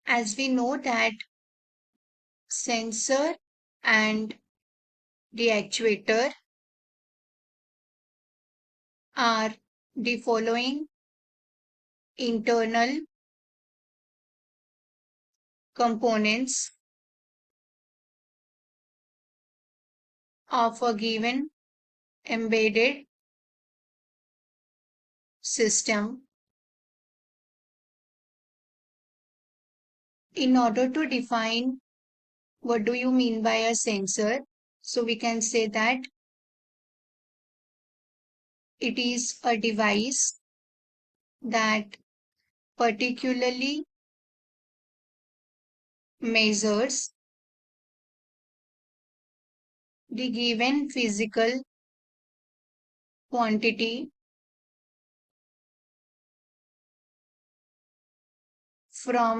As we know that sensor and the actuator are the following internal components of a given embedded system. In order to define what do you mean by a sensor, so we can say that it is a device that particularly measures the given physical quantity from